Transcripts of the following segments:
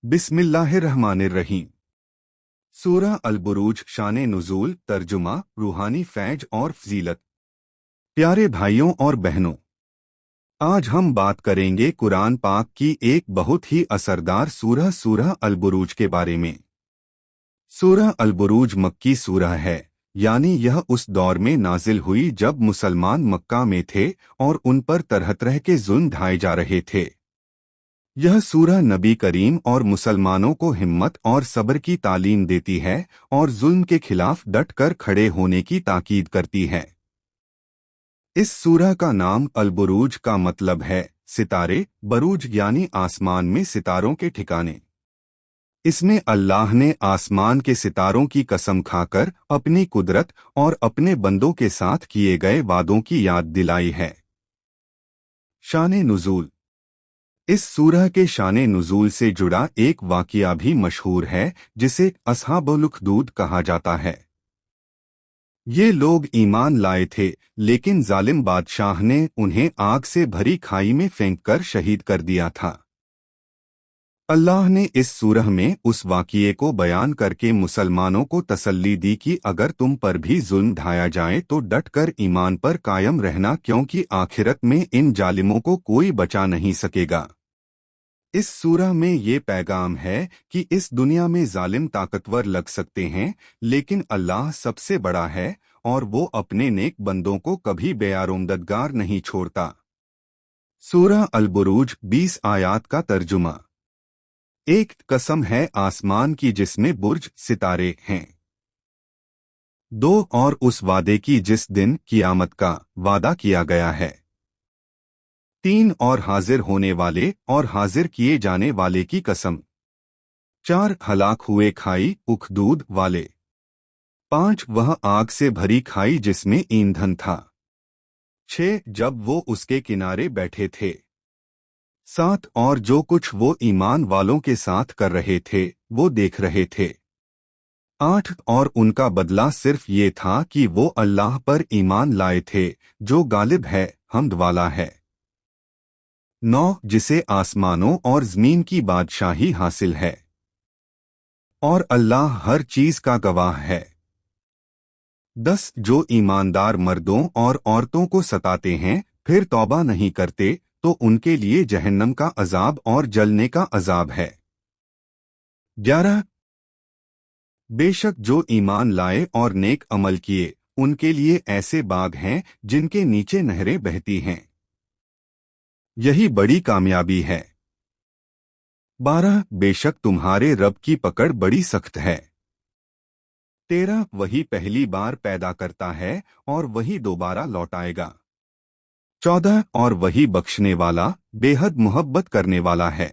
बिस्मिल्लाहिर्रहमानिर्रहीम। सूरह अल-बुरूज शान नुज़ूल, तर्जुमा, रूहानी फैज और फजीलत। प्यारे भाइयों और बहनों, आज हम बात करेंगे कुरान पाक की एक बहुत ही असरदार सूरह सूरह अल-बुरूज के बारे में। सूरह अल-बुरूज मक्की सूरह है, यानी यह उस दौर में नाजिल हुई जब मुसलमान मक्का में थे और उन पर तरह तरह के जुल्म ढाए जा रहे थे। यह सूरह नबी करीम और मुसलमानों को हिम्मत और सब्र की तालीम देती है और जुल्म के खिलाफ डट कर खड़े होने की ताकीद करती है। इस सूरह का नाम अल-बुरूज का मतलब है सितारे, बरूज यानी आसमान में सितारों के ठिकाने। इसमें अल्लाह ने आसमान के सितारों की कसम खाकर अपनी कुदरत और अपने बंदों के साथ किए गए वादों की याद दिलाई है। शान नुज़ूल। इस सूरह के शान नुज़ूल से जुड़ा एक वाक़िया भी मशहूर है जिसे अस्हाबुल उख़दूद कहा जाता है। ये लोग ईमान लाए थे, लेकिन जालिम बादशाह ने उन्हें आग से भरी खाई में फेंककर शहीद कर दिया था। अल्लाह ने इस सूरह में उस वाक़िए को बयान करके मुसलमानों को तसल्ली दी कि अगर तुम पर भी जुल्म ढाया जाए तो डट कर ईमान पर कायम रहना, क्योंकि आखिरत में इन जालिमों को कोई बचा नहीं सकेगा। इस सूरह में ये पैगाम है कि इस दुनिया में जालिम ताकतवर लग सकते हैं, लेकिन अल्लाह सबसे बड़ा है और वो अपने नेक बंदों को कभी बेयारोमददगार नहीं छोड़ता। सूरह अल-बुरूज 20 आयात का तर्जुमा। एक कसम है आसमान की जिसमें बुर्ज सितारे हैं। दो, और उस वादे की जिस दिन कियामत का वादा किया गया है। तीन, और हाजिर होने वाले और हाजिर किए जाने वाले की कसम। चार, हलाक हुए खाई उखदूद वाले। पांच, वह आग से भरी खाई जिसमें ईंधन था। छह, जब वो उसके किनारे बैठे थे। सात, और जो कुछ वो ईमान वालों के साथ कर रहे थे वो देख रहे थे। आठ, और उनका बदला सिर्फ ये था कि वो अल्लाह पर ईमान लाए थे जो गालिब है, हम्द वाला है। 9, जिसे आसमानों और ज़मीन की बादशाही हासिल है और अल्लाह हर चीज का गवाह है। 10, जो ईमानदार मर्दों और औरतों को सताते हैं फिर तौबा नहीं करते तो उनके लिए जहन्नम का अजाब और जलने का अजाब है। 11, बेशक जो ईमान लाए और नेक अमल किए उनके लिए ऐसे बाग हैं जिनके नीचे नहरें बहती हैं, यही बड़ी कामयाबी है। 12, बेशक तुम्हारे रब की पकड़ बड़ी सख्त है। 13, वही पहली बार पैदा करता है और वही दोबारा लौटाएगा। 14, और वही बख्शने वाला बेहद मोहब्बत करने वाला है।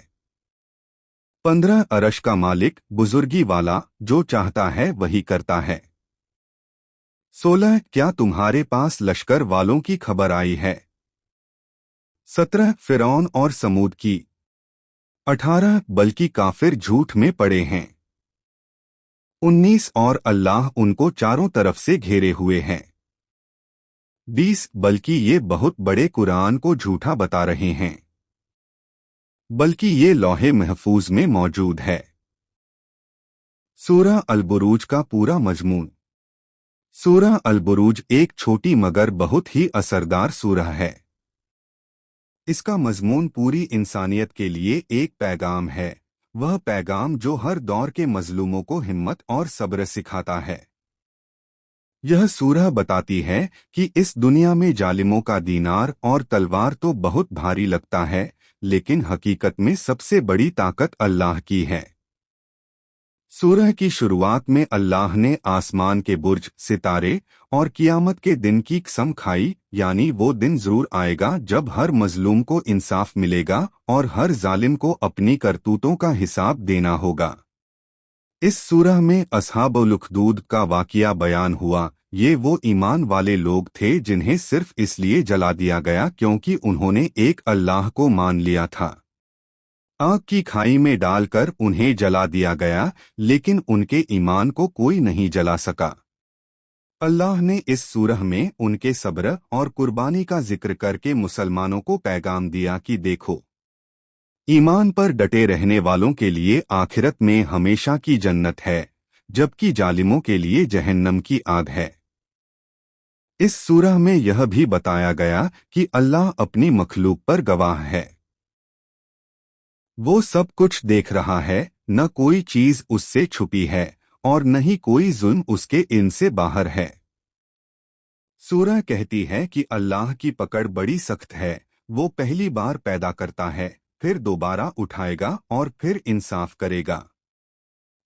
15, अरश का मालिक बुजुर्गी वाला जो चाहता है वही करता है। 16, क्या तुम्हारे पास लश्कर वालों की खबर आई है। 17, फिरौन और समूद की। 18, बल्कि काफिर झूठ में पड़े हैं। 19, और अल्लाह उनको चारों तरफ से घेरे हुए हैं। 20, बल्कि ये बहुत बड़े कुरान को झूठा बता रहे हैं, बल्कि ये लौहे महफूज में मौजूद है। सूरह अल-बुरूज का पूरा मजमून। सूरह अल-बुरूज एक छोटी मगर बहुत ही असरदार सूरह है। इसका मजमून पूरी इंसानियत के लिए एक पैगाम है, वह पैगाम जो हर दौर के मजलूमों को हिम्मत और सब्र सिखाता है। यह सूरह बताती है कि इस दुनिया में जालिमों का दीनार और तलवार तो बहुत भारी लगता है, लेकिन हकीकत में सबसे बड़ी ताकत अल्लाह की है। सूरह की शुरुआत में अल्लाह ने आसमान के बुर्ज, सितारे और कियामत के दिन की कसम खाई, यानी वो दिन जरूर आएगा जब हर मजलूम को इंसाफ मिलेगा और हर जालिम को अपनी करतूतों का हिसाब देना होगा। इस सूरह में अस्हाबुल उख़दूद का वाक़िया बयान हुआ। ये वो ईमान वाले लोग थे जिन्हें सिर्फ इसलिए जला दिया गया क्योंकि उन्होंने एक अल्लाह को मान लिया था। आग की खाई में डालकर उन्हें जला दिया गया, लेकिन उनके ईमान को कोई नहीं जला सका। अल्लाह ने इस सूरह में उनके सब्र और कुर्बानी का जिक्र करके मुसलमानों को पैगाम दिया कि देखो, ईमान पर डटे रहने वालों के लिए आखिरत में हमेशा की जन्नत है, जबकि जालिमों के लिए जहन्नम की आग है। इस सूरह में यह भी बताया गया कि अल्लाह अपनी मखलूक पर गवाह है। वो सब कुछ देख रहा है, न कोई चीज उससे छुपी है और न ही कोई जुल्म उसके इल्म से बाहर है। सूरह कहती है कि अल्लाह की पकड़ बड़ी सख्त है। वो पहली बार पैदा करता है, फिर दोबारा उठाएगा और फिर इंसाफ करेगा।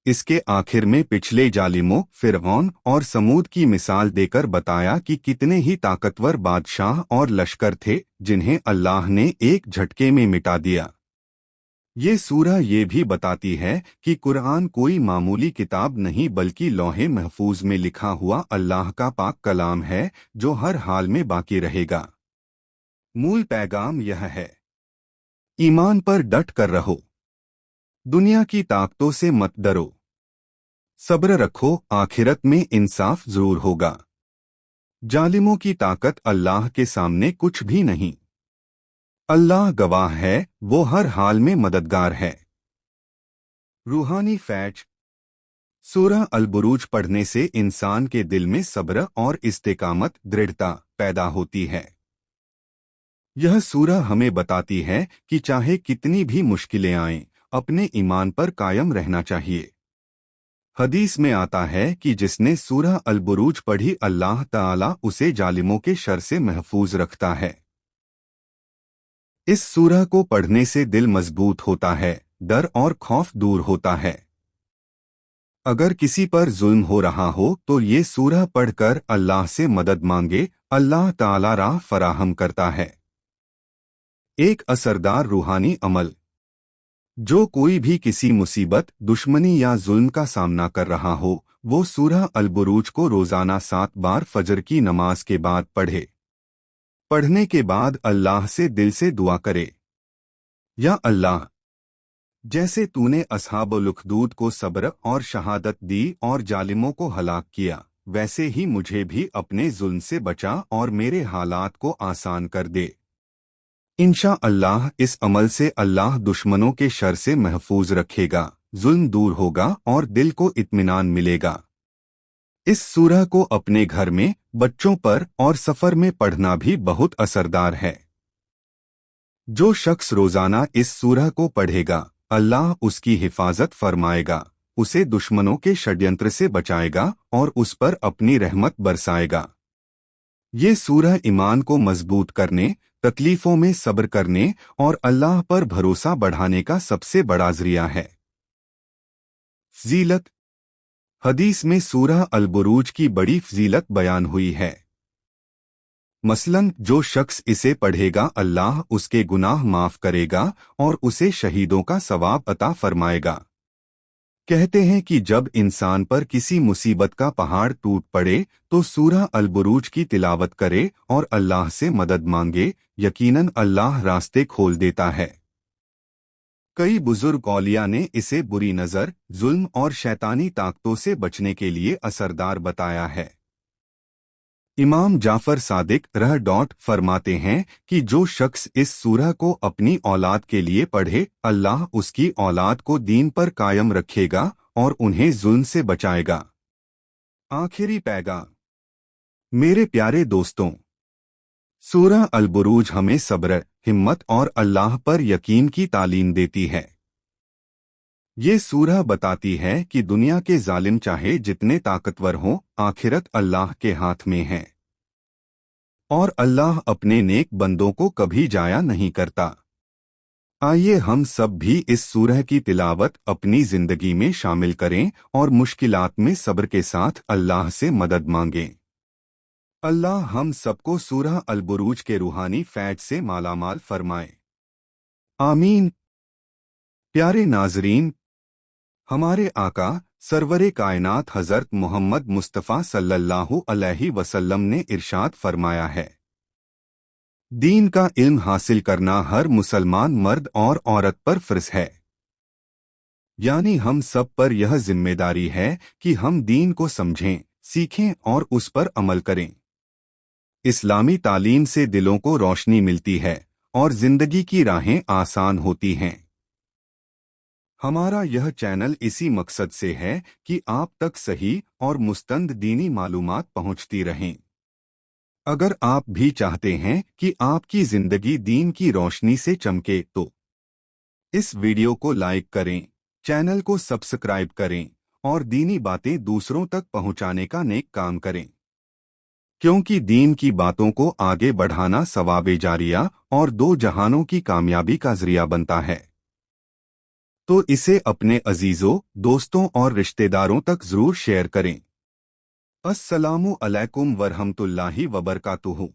इसके आखिर में पिछले जालिमों फिरऔन और समूद की मिसाल देकर बताया कि कितने ही ताकतवर बादशाह और लश्कर थे जिन्हें अल्लाह ने एक झटके में मिटा दिया। ये सूरह ये भी बताती है कि कुरान कोई मामूली किताब नहीं बल्कि लौहे महफूज में लिखा हुआ अल्लाह का पाक कलाम है, जो हर हाल में बाकी रहेगा। मूल पैगाम यह है, ईमान पर डट कर रहो, दुनिया की ताकतों से मत डरो, सब्र रखो, आखिरत में इंसाफ जरूर होगा। जालिमों की ताकत अल्लाह के सामने कुछ भी नहीं। अल्लाह गवाह है, वो हर हाल में मददगार है। रूहानी फैज। सूरह अल बुरूज पढ़ने से इंसान के दिल में सब्र और इस्तेकामत दृढ़ता पैदा होती है। यह सूरह हमें बताती है कि चाहे कितनी भी मुश्किलें आएं, अपने ईमान पर कायम रहना चाहिए। हदीस में आता है कि जिसने सूरह अल बुरूज पढ़ी अल्लाह ताला उसे जालिमों के शर से महफूज रखता है। इस सूरह को पढ़ने से दिल मजबूत होता है, डर और खौफ दूर होता है। अगर किसी पर जुल्म हो रहा हो तो ये सूरह पढ़कर अल्लाह से मदद मांगे, अल्लाह ताला राह फराहम करता है। एक असरदार रूहानी अमल। जो कोई भी किसी मुसीबत, दुश्मनी या जुल्म का सामना कर रहा हो, वो सूरह अल बुरूज को रोजाना 7 बार फजर की नमाज के बाद पढ़े। पढ़ने के बाद अल्लाह से दिल से दुआ करे, या अल्लाह, जैसे तूने अस्हाबुल उखदूद को सब्र और शहादत दी और जालिमों को हलाक किया, वैसे ही मुझे भी अपने जुल्म से बचा और मेरे हालात को आसान कर दे। इंशा अल्लाह इस अमल से अल्लाह दुश्मनों के शर से महफूज रखेगा, जुल्म दूर होगा और दिल को इत्मीनान मिलेगा। इस सूरह को अपने घर में, बच्चों पर और सफर में पढ़ना भी बहुत असरदार है। जो शख्स रोजाना इस सूरह को पढ़ेगा, अल्लाह उसकी हिफाजत फरमाएगा, उसे दुश्मनों के षड्यंत्र से बचाएगा और उस पर अपनी रहमत बरसाएगा। ये सूरह ईमान को मजबूत करने, तकलीफों में सब्र करने और अल्लाह पर भरोसा बढ़ाने का सबसे बड़ा जरिया है। फजीलत। हदीस में सूरह अल बुरूज की बड़ी फजीलत बयान हुई है। मसलन जो शख्स इसे पढ़ेगा अल्लाह उसके गुनाह माफ करेगा और उसे शहीदों का सवाब अता फरमाएगा। कहते हैं कि जब इंसान पर किसी मुसीबत का पहाड़ टूट पड़े तो सूरह अल बुरूज की तिलावत करे और अल्लाह से मदद मांगे, यकीनन अल्लाह रास्ते खोल देता है। कई बुजुर्ग औलिया ने इसे बुरी नज़र, जुल्म और शैतानी ताकतों से बचने के लिए असरदार बताया है। इमाम जाफर सादिक फरमाते हैं कि जो शख्स इस सूरह को अपनी औलाद के लिए पढ़े, अल्लाह उसकी औलाद को दीन पर कायम रखेगा और उन्हें जुल्म से बचाएगा। आखिरी पैगाम। मेरे प्यारे दोस्तों, सूरह अल बुरूज हमें सब्र, हिम्मत और अल्लाह पर यकीन की तालीम देती है। ये सूरह बताती है कि दुनिया के जालिम चाहे जितने ताकतवर हों, आखिरत अल्लाह के हाथ में है और अल्लाह अपने नेक बंदों को कभी जाया नहीं करता। आइए हम सब भी इस सूरह की तिलावत अपनी जिंदगी में शामिल करें और मुश्किलात में सब्र के साथ अल्लाह से मदद मांगें। अल्लाह हम सबको सूरह अल बुरूज के रूहानी फैज से मालामाल फरमाए। आमीन। प्यारे नाजरीन, हमारे आका सरवरे कायनात हज़रत मोहम्मद मुस्तफ़ा सल्लल्लाहु अलैहि वसल्लम ने इरशाद फरमाया है, दीन का इल्म हासिल करना हर मुसलमान मर्द और औरत पर फर्ज है। यानी हम सब पर यह जिम्मेदारी है कि हम दीन को समझें, सीखें और उस पर अमल करें। इस्लामी तालीम से दिलों को रोशनी मिलती है और जिंदगी की राहें आसान होती हैं। हमारा यह चैनल इसी मकसद से है कि आप तक सही और मुस्तंद दीनी मालूमात पहुंचती रहें। अगर आप भी चाहते हैं कि आपकी जिंदगी दीन की रोशनी से चमके तो इस वीडियो को लाइक करें, चैनल को सब्सक्राइब करें और दीनी बातें दूसरों तक पहुंचाने का नेक काम करें, क्योंकि दीन की बातों को आगे बढ़ाना सवाबे जारिया और दो जहानों की कामयाबी का जरिया बनता है। तो इसे अपने अजीजों, दोस्तों और रिश्तेदारों तक जरूर शेयर करें। अस्सलामु अलैकुम वरहमतुल्लाहि वबरकातुहू।